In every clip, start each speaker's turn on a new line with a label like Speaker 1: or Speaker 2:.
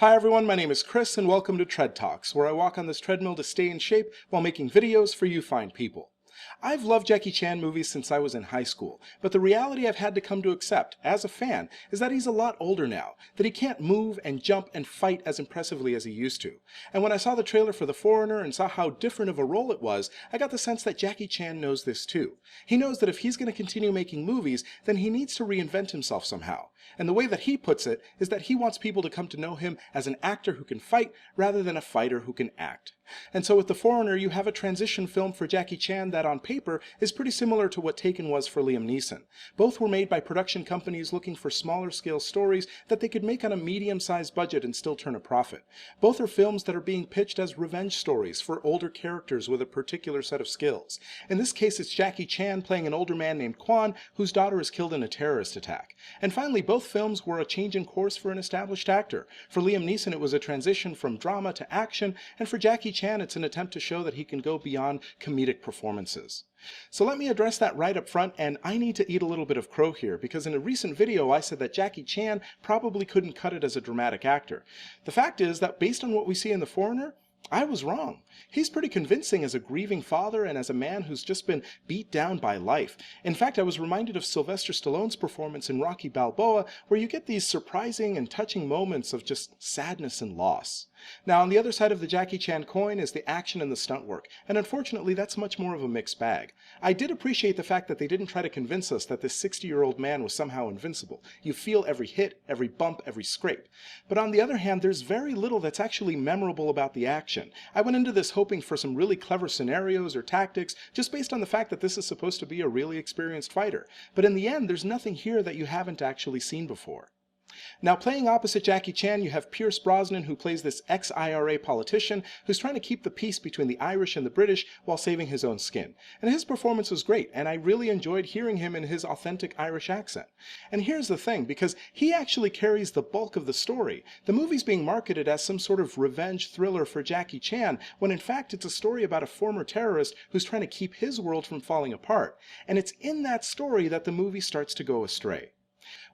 Speaker 1: Hi everyone, my name is Chris and welcome to Tread Talks, where I walk on this treadmill to stay in shape while making videos for you fine people. I've loved Jackie Chan movies since I was in high school, but the reality I've had to come to accept, as a fan, is that he's a lot older now, that he can't move and jump and fight as impressively as he used to. And when I saw the trailer for The Foreigner and saw how different of a role it was, I got the sense that Jackie Chan knows this too. He knows that if he's going to continue making movies, then he needs to reinvent himself somehow. And the way that he puts it is that he wants people to come to know him as an actor who can fight rather than a fighter who can act. And so with The Foreigner, you have a transition film for Jackie Chan that on paper is pretty similar to what Taken was for Liam Neeson. Both were made by production companies looking for smaller scale stories that they could make on a medium-sized budget and still turn a profit. Both are films that are being pitched as revenge stories for older characters with a particular set of skills. In this case, it's Jackie Chan playing an older man named Quan, whose daughter is killed in a terrorist attack. And finally, both films were a change in course for an established actor. For Liam Neeson, it was a transition from drama to action, and for Jackie Chan, it's an attempt to show that he can go beyond comedic performances. So let me address that right up front, and I need to eat a little bit of crow here, because in a recent video I said that Jackie Chan probably couldn't cut it as a dramatic actor. The fact is that based on what we see in The Foreigner, I was wrong. He's pretty convincing as a grieving father and as a man who's just been beat down by life. In fact, I was reminded of Sylvester Stallone's performance in Rocky Balboa, where you get these surprising and touching moments of just sadness and loss. Now, on the other side of the Jackie Chan coin is the action and the stunt work, and unfortunately that's much more of a mixed bag. I did appreciate the fact that they didn't try to convince us that this 60-year-old man was somehow invincible. You feel every hit, every bump, every scrape. But on the other hand, there's very little that's actually memorable about the action. I went into this hoping for some really clever scenarios or tactics, just based on the fact that this is supposed to be a really experienced fighter. But in the end, there's nothing here that you haven't actually seen before. Now, playing opposite Jackie Chan, you have Pierce Brosnan, who plays this ex-IRA politician who's trying to keep the peace between the Irish and the British while saving his own skin. And his performance was great, and I really enjoyed hearing him in his authentic Irish accent. And here's the thing, because he actually carries the bulk of the story. The movie's being marketed as some sort of revenge thriller for Jackie Chan, when in fact it's a story about a former terrorist who's trying to keep his world from falling apart. And it's in that story that the movie starts to go astray.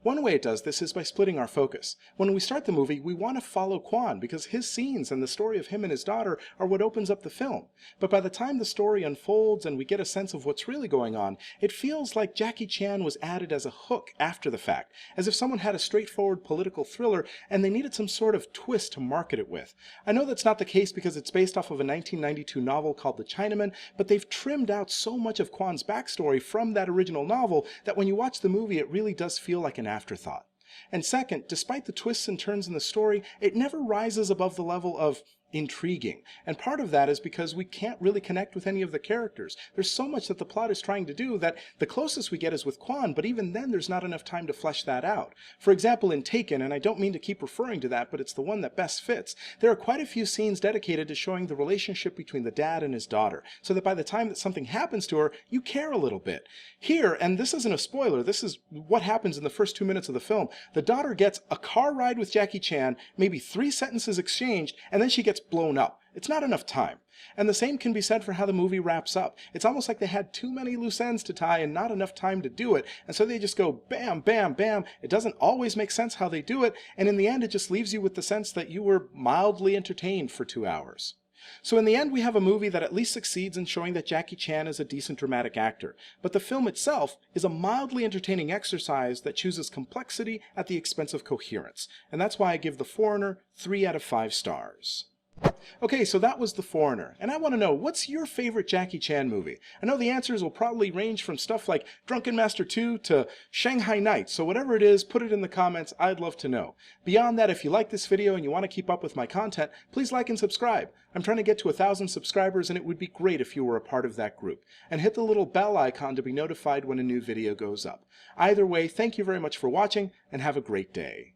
Speaker 1: One way it does this is by splitting our focus. When we start the movie, we want to follow Quan because his scenes and the story of him and his daughter are what opens up the film. But by the time the story unfolds and we get a sense of what's really going on, it feels like Jackie Chan was added as a hook after the fact, as if someone had a straightforward political thriller and they needed some sort of twist to market it with. I know that's not the case because it's based off of a 1992 novel called The Chinaman, but they've trimmed out so much of Quan's backstory from that original novel that when you watch the movie, it really does feel like an afterthought. And second, despite the twists and turns in the story, it never rises above the level of intriguing. And part of that is because we can't really connect with any of the characters. There's so much that the plot is trying to do that the closest we get is with Quan, but even then there's not enough time to flesh that out. For example, in Taken, and I don't mean to keep referring to that, but it's the one that best fits, there are quite a few scenes dedicated to showing the relationship between the dad and his daughter, so that by the time that something happens to her, you care a little bit. Here, and this isn't a spoiler, this is what happens in the first 2 minutes of the film, the daughter gets a car ride with Jackie Chan, maybe 3 sentences exchanged, and then she gets blown up. It's not enough time. And the same can be said for how the movie wraps up. It's almost like they had too many loose ends to tie and not enough time to do it, and so they just go bam, bam, bam. It doesn't always make sense how they do it, and in the end it just leaves you with the sense that you were mildly entertained for 2 hours. So in the end, we have a movie that at least succeeds in showing that Jackie Chan is a decent dramatic actor, but the film itself is a mildly entertaining exercise that chooses complexity at the expense of coherence, and that's why I give The Foreigner 3 out of 5 stars. Okay, so that was The Foreigner, and I want to know, what's your favorite Jackie Chan movie? I know the answers will probably range from stuff like Drunken Master 2 to Shanghai Nights, so whatever it is, put it in the comments, I'd love to know. Beyond that, if you like this video and you want to keep up with my content, please like and subscribe. I'm trying to get to 1,000 subscribers, and it would be great if you were a part of that group. And hit the little bell icon to be notified when a new video goes up. Either way, thank you very much for watching, and have a great day.